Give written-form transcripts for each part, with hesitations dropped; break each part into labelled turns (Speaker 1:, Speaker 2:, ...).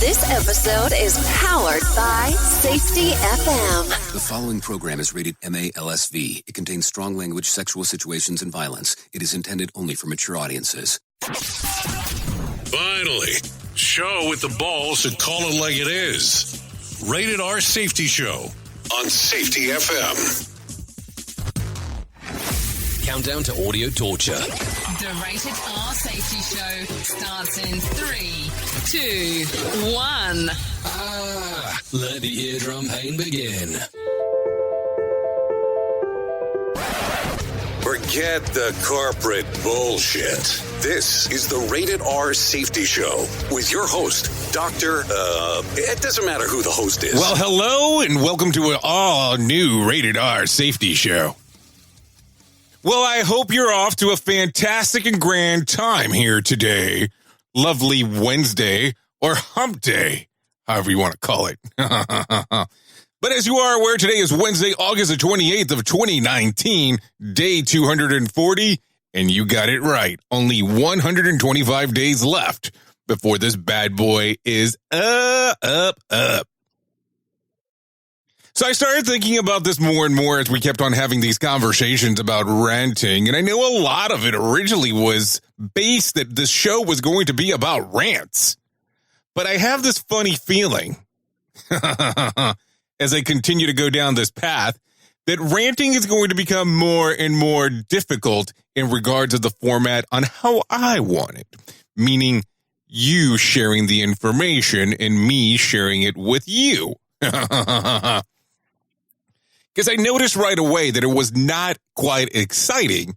Speaker 1: This episode is powered by Safety FM.
Speaker 2: The following program is rated MALSV. It contains strong language, sexual situations, and violence. It is intended only for mature audiences.
Speaker 3: Finally, show with the balls to call it like it is. Rated R Safety Show on Safety FM.
Speaker 2: Countdown to audio torture.
Speaker 4: The Rated R Safety Show starts in 3, 2, 1.
Speaker 2: Let the eardrum pain begin.
Speaker 3: Forget the corporate bullshit. This is the Rated R Safety Show with your host, Dr. It doesn't matter who the host is.
Speaker 5: Well, hello and welcome to an all-new Rated R Safety Show. Well, I hope you're off to a fantastic and grand time here today. Lovely Wednesday or hump day, however you want to call it. But as you are aware, today is Wednesday, August the 28th of 2019, day 240, and you got it right. Only 125 days left before this bad boy is up. So I started thinking about this more and more as we kept on having these conversations about ranting, and I know a lot of it originally was based that this show was going to be about rants. But I have this funny feeling as I continue to go down this path, that ranting is going to become more and more difficult in regards of the format on how I want it. Meaning you sharing the information and me sharing it with you. Because I noticed right away that it was not quite exciting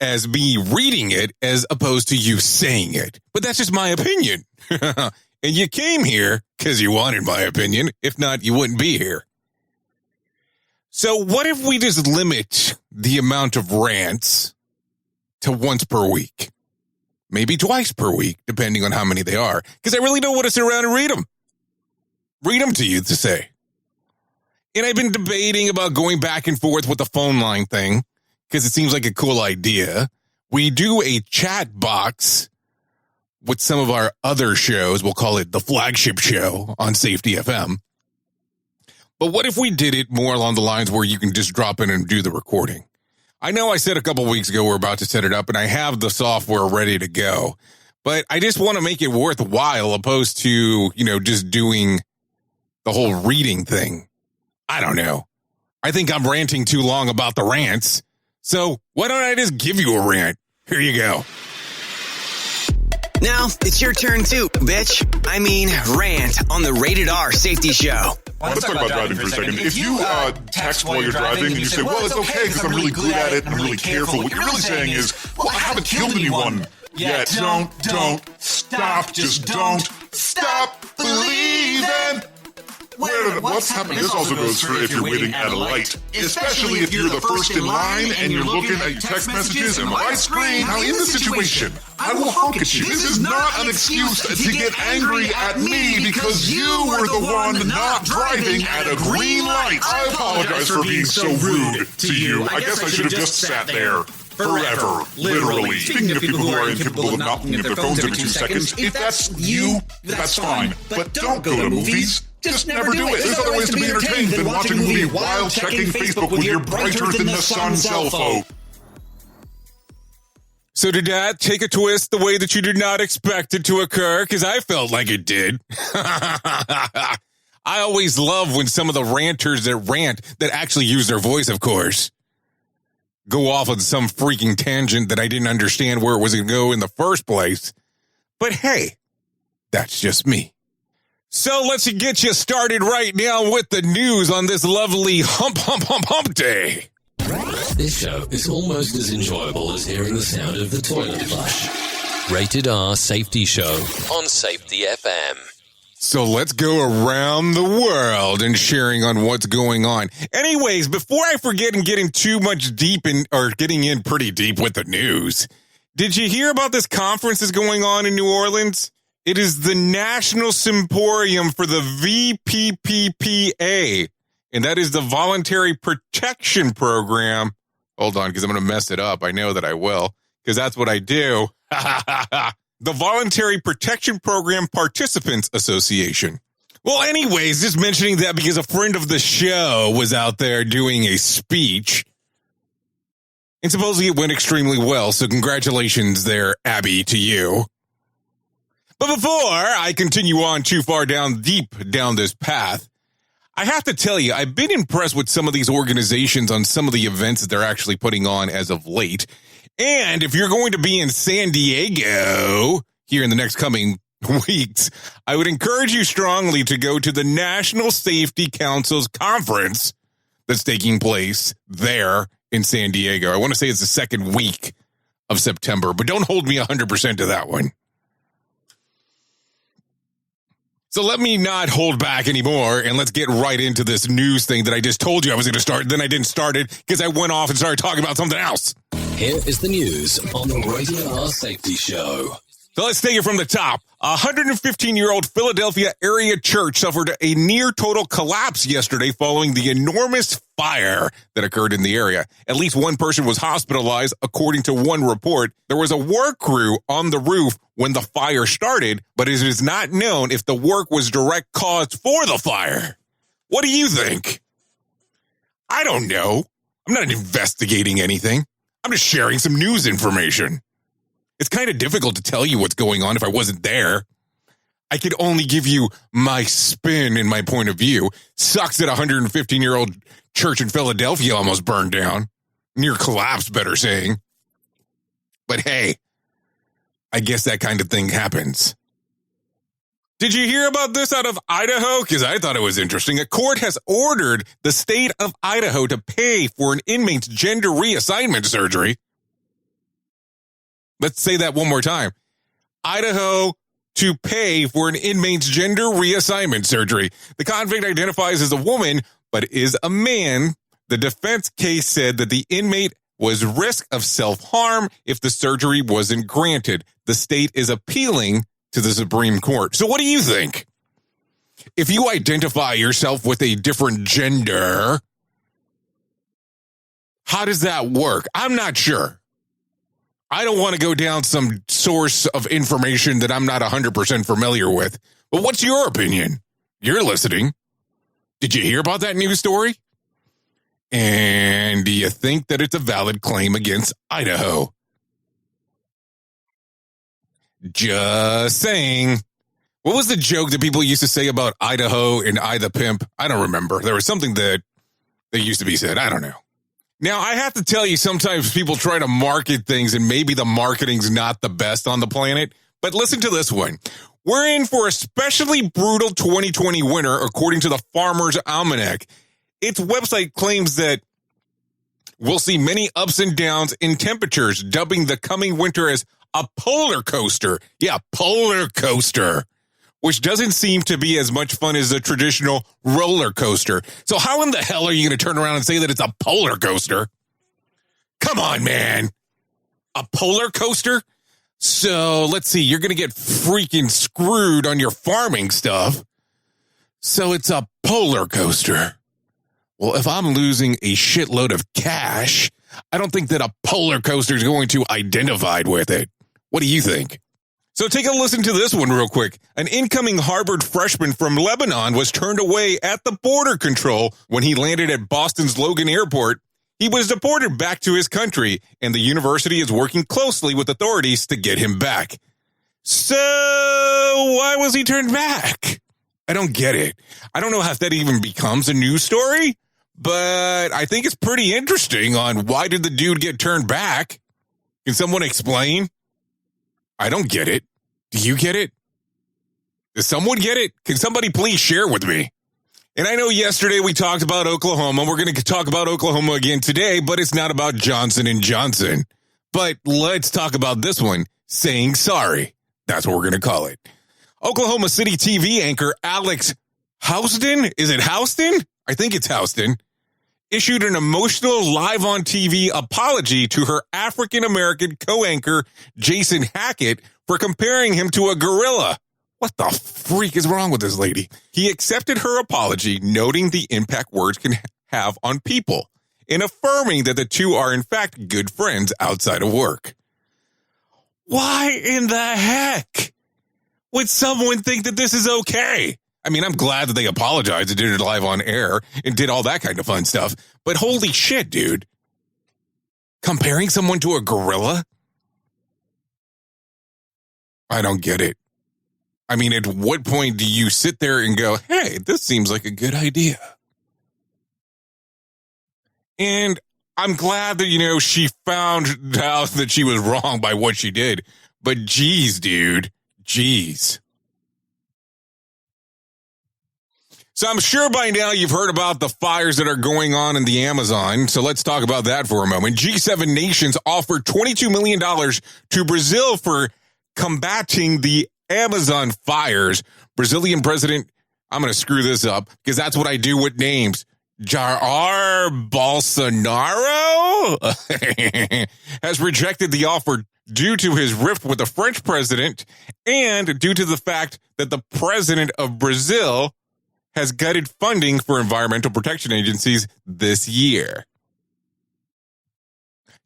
Speaker 5: as me reading it as opposed to you saying it. But that's just my opinion. And you came here because you wanted my opinion. If not, you wouldn't be here. So what if we just limit the amount of rants to once per week? Maybe twice per week, depending on how many they are. Because I really don't want to sit around and read them. Read them to you to say. And I've been debating about going back and forth with the phone line thing because it seems like a cool idea. We do a chat box with some of our other shows. We'll call it the flagship show on Safety FM. But what if we did it more along the lines where you can just drop in and do the recording? I know I said a couple weeks ago we're about to set it up and I have the software ready to go. But I just want to make it worthwhile opposed to, just doing the whole reading thing. I don't know. I think I'm ranting too long about the rants. So why don't I just give you a rant? Here you go.
Speaker 6: Now, it's your turn too, bitch. I mean, rant on the Rated R Safety Show.
Speaker 7: Let's talk about driving for a second. If you text while you're driving and you say, well, it's okay because I'm really good at it and I'm really careful, what you're really saying is, well, I haven't killed anyone yet. Don't stop. Just don't stop believing. What's happening? This also goes for if you're waiting at a light, especially if you're the first in line and you're looking at your text messages and the light screen. Now, in this situation, I will honk at you. This is not an excuse to get angry at me because you were the one not driving at a green light. I apologize for being so rude to you. I guess I should have just sat there. Forever, literally. Speaking of people who are incapable of not looking at their phones every 2 seconds, if that's you, that's fine. But don't go to movies. Just never do it. There's other ways to be entertained than watching a movie while checking Facebook with your brighter-than-the-sun cell phone.
Speaker 5: So did that take a twist the way that you did not expect it to occur? Because I felt like it did. I always love when some of the ranters that rant, that actually use their voice, of course, go off on some freaking tangent that I didn't understand where it was going to go in the first place. But hey, that's just me. So let's get you started right now with the news on this lovely hump day.
Speaker 2: This show is almost as enjoyable as hearing the sound of the toilet flush. Rated R Safety Show on Safety FM.
Speaker 5: So let's go around the world and sharing on what's going on. Anyways, before I forget and getting too much getting in pretty deep with the news, did you hear about this conference that's going on in New Orleans? It is the National Symposium for the VPPPA, and that is the Voluntary Protection Program. Hold on, because I'm going to mess it up. I know that I will, because that's what I do. the Voluntary Protection Program Participants Association. Well, anyways, just mentioning that because a friend of the show was out there doing a speech. And supposedly it went extremely well, so congratulations there, Abby, to you. But before I continue on too far deep down this path, I have to tell you, I've been impressed with some of these organizations on some of the events that they're actually putting on as of late. And if you're going to be in San Diego here in the next coming weeks, I would encourage you strongly to go to the National Safety Council's conference that's taking place there in San Diego. I want to say it's the second week of September, but don't hold me 100% to that one. So let me not hold back anymore, and let's get right into this news thing that I just told you I was going to start. Then I didn't start it because I went off and started talking about something else.
Speaker 2: Here is the news on the Rated R Safety Show.
Speaker 5: So let's take it from the top. A 115-year-old Philadelphia area church suffered a near-total collapse yesterday following the enormous fire that occurred in the area. At least one person was hospitalized, according to one report. There was a work crew on the roof when the fire started, but it is not known if the work was direct cause for the fire. What do you think? I don't know. I'm not investigating anything. I'm just sharing some news information. It's kind of difficult to tell you what's going on if I wasn't there. I could only give you my spin and my point of view. Sucks that a 115-year-old church in Philadelphia almost burned down. Near collapse, better saying. But hey, I guess that kind of thing happens. Did you hear about this out of Idaho? Because I thought it was interesting. A court has ordered the state of Idaho to pay for an inmate's gender reassignment surgery. Let's say that one more time. Idaho to pay for an inmate's gender reassignment surgery. The convict identifies as a woman, but is a man. The defense case said that the inmate was risk of self-harm if the surgery wasn't granted. The state is appealing to the Supreme Court. So what do you think? If you identify yourself with a different gender, how does that work? I'm not sure. I don't want to go down some source of information that I'm not 100% familiar with. But what's your opinion? You're listening. Did you hear about that news story? And do you think that it's a valid claim against Idaho? Just saying. What was the joke that people used to say about Idaho and I the Pimp? I don't remember. There was something that used to be said. I don't know. Now, I have to tell you, sometimes people try to market things and maybe the marketing's not the best on the planet. But listen to this one. We're in for a especially brutal 2020 winter, according to the Farmer's Almanac. Its website claims that we'll see many ups and downs in temperatures, dubbing the coming winter as a polar coaster. Yeah, polar coaster. Which doesn't seem to be as much fun as a traditional roller coaster. So how in the hell are you going to turn around and say that it's a polar coaster? Come on, man. A polar coaster? So let's see. You're going to get freaking screwed on your farming stuff. So it's a polar coaster. Well, if I'm losing a shitload of cash, I don't think that a polar coaster is going to identify with it. What do you think? So take a listen to this one real quick. An incoming Harvard freshman from Lebanon was turned away at the border control when he landed at Boston's Logan Airport. He was deported back to his country, and the university is working closely with authorities to get him back. So why was he turned back? I don't get it. I don't know if that even becomes a news story, but I think it's pretty interesting on why did the dude get turned back? Can someone explain? I don't get it. Do you get it? Does someone get it? Can somebody please share with me? And I know yesterday we talked about Oklahoma. We're going to talk about Oklahoma again today, but it's not about Johnson & Johnson. But let's talk about this one, saying sorry. That's what we're going to call it. Oklahoma City TV anchor Alex Houston, is it Houston? I think it's Houston, issued an emotional live-on-TV apology to her African-American co-anchor, Jason Hackett, for comparing him to a gorilla. What the freak is wrong with this lady? He accepted her apology, noting the impact words can have on people, and affirming that the two are in fact good friends outside of work. Why in the heck would someone think that this is okay? I mean, I'm glad that they apologized and did it live on air and did all that kind of fun stuff. But holy shit, dude. Comparing someone to a gorilla? I don't get it. I mean, at what point do you sit there and go, hey, this seems like a good idea? And I'm glad that, she found out that she was wrong by what she did. But geez, dude, geez. So I'm sure by now you've heard about the fires that are going on in the Amazon. So let's talk about that for a moment. G7 nations offered $22 million to Brazil for combating the Amazon fires. Brazilian president, I'm going to screw this up because that's what I do with names. Jair Bolsonaro has rejected the offer due to his rift with the French president and due to the fact that the president of Brazil has gutted funding for environmental protection agencies this year.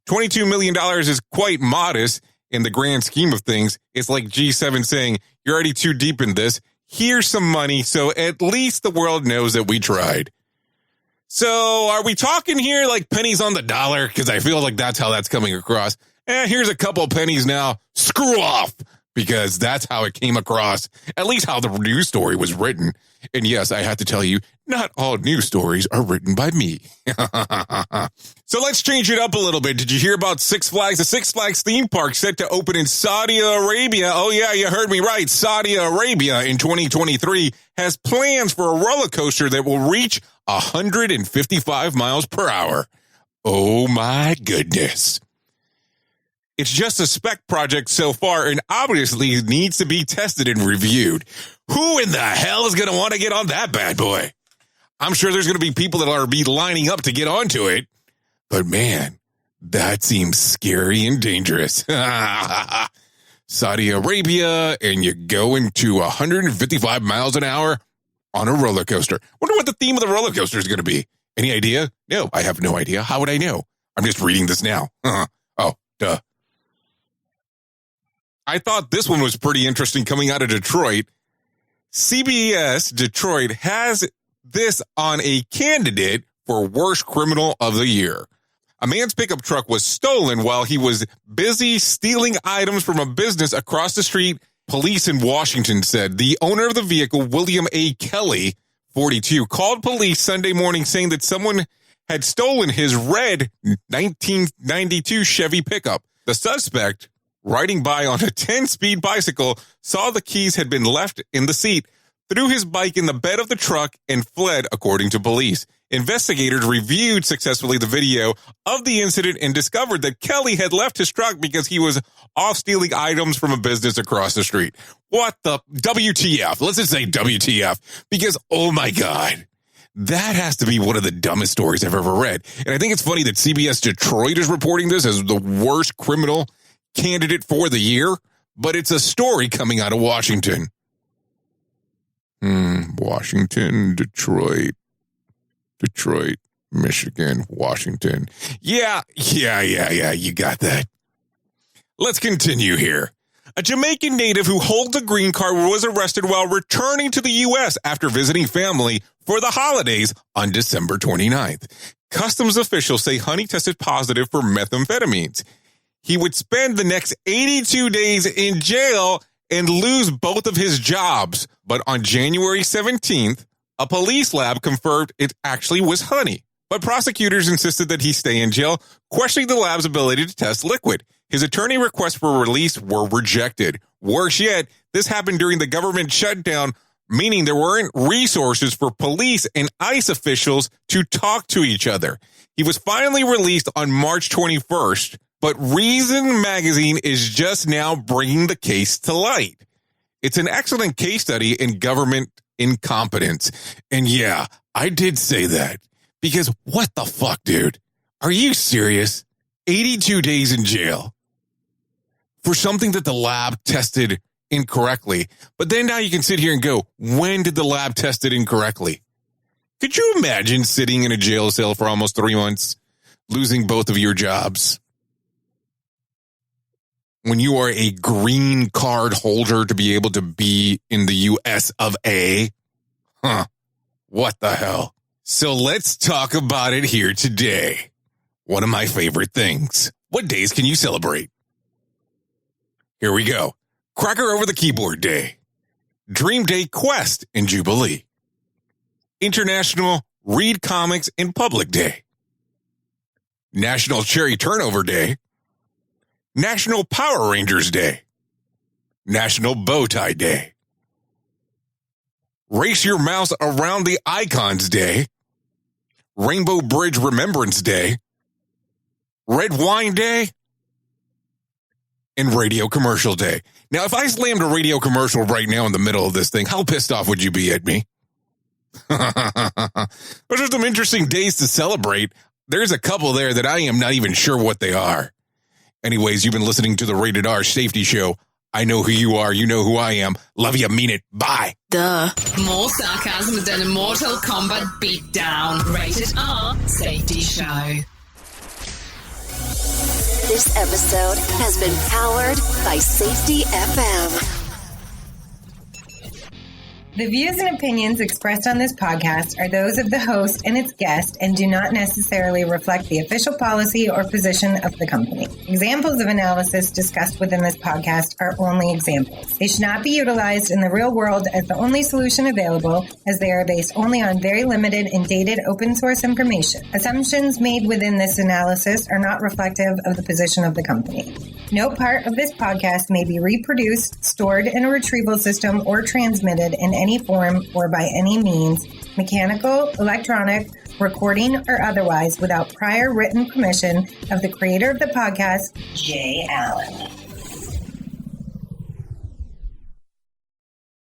Speaker 5: $22 million is quite modest in the grand scheme of things. It's like G7 saying, you're already too deep in this. Here's some money, so at least the world knows that we tried. So are we talking here like pennies on the dollar? Because I feel like that's how that's coming across. Here's a couple pennies now. Screw off. Because that's how it came across, at least how the news story was written. And yes, I have to tell you, not all news stories are written by me. So let's change it up a little bit. Did you hear about Six Flags? The Six Flags theme park set to open in Saudi Arabia. Oh yeah, you heard me right. Saudi Arabia in 2023 has plans for a roller coaster that will reach 155 miles per hour. Oh my goodness. It's just a spec project so far and obviously needs to be tested and reviewed. Who in the hell is going to want to get on that bad boy? I'm sure there's going to be people that are lining up to get onto it. But man, that seems scary and dangerous. Saudi Arabia, and you're going to 155 miles an hour on a roller coaster. Wonder what the theme of the roller coaster is going to be. Any idea? No, I have no idea. How would I know? I'm just reading this now. Oh, duh. I thought this one was pretty interesting coming out of Detroit. CBS Detroit has this on a candidate for worst criminal of the year. A man's pickup truck was stolen while he was busy stealing items from a business across the street, police in Washington said. The owner of the vehicle, William A. Kelly, 42, called police Sunday morning saying that someone had stolen his red 1992 Chevy pickup. The suspect, riding by on a 10-speed bicycle, saw the keys had been left in the seat, threw his bike in the bed of the truck, and fled, according to police. Investigators reviewed successfully the video of the incident and discovered that Kelly had left his truck because he was off stealing items from a business across the street. What the WTF? Let's just say WTF, because, oh my God, that has to be one of the dumbest stories I've ever read. And I think it's funny that CBS Detroit is reporting this as the worst criminal candidate for the year, but it's a story coming out of Washington. Washington, Detroit, Michigan, Washington. Yeah, you got that. Let's continue here. A Jamaican native who holds a green card was arrested while returning to the U.S. after visiting family for the holidays on December 29th. Customs officials say Honey tested positive for methamphetamines. He would spend the next 82 days in jail and lose both of his jobs. But on January 17th, a police lab confirmed it actually was honey. But prosecutors insisted that he stay in jail, questioning the lab's ability to test liquid. His attorney requests for release were rejected. Worse yet, this happened during the government shutdown, meaning there weren't resources for police and ICE officials to talk to each other. He was finally released on March 21st. But Reason Magazine is just now bringing the case to light. It's an excellent case study in government incompetence. And yeah, I did say that. Because what the fuck, dude? Are you serious? 82 days in jail for something that the lab tested incorrectly. But then now you can sit here and go, when did the lab test it incorrectly? Could you imagine sitting in a jail cell for almost 3 months, losing both of your jobs? when you are a green card holder to be able to be in the US of A? Huh. What the hell? So let's talk about it here today. One of my favorite things. What days can you celebrate? Here we go. Cracker Over the Keyboard Day. Dream Day Quest and Jubilee. International Read Comics in Public Day. National Cherry Turnover Day. National Power Rangers Day. National Bow Tie Day. Race Your Mouse Around the Icons Day. Rainbow Bridge Remembrance Day. Red Wine Day. And Radio Commercial Day. Now, if I slammed a radio commercial right now in the middle of this thing, how pissed off would you be at me? Those are some interesting days to celebrate. There's a couple there that I am not even sure what they are. Anyways, you've been listening to the Rated R Safety Show. I know who you are. You know who I am. Love you. Mean it. Bye.
Speaker 4: Duh. More sarcasm than a Mortal Kombat beatdown. Rated R Safety Show.
Speaker 1: This episode has been powered by Safety FM.
Speaker 8: The views and opinions expressed on this podcast are those of the host and its guest and do not necessarily reflect the official policy or position of the company. Examples of analysis discussed within this podcast are only examples. They should not be utilized in the real world as the only solution available, as they are based only on very limited and dated open source information. Assumptions made within this analysis are not reflective of the position of the company. No part of this podcast may be reproduced, stored in a retrieval system, or transmitted in any form or by any means, mechanical, electronic, recording, or otherwise, without prior written permission of the creator of the podcast, Jay Allen.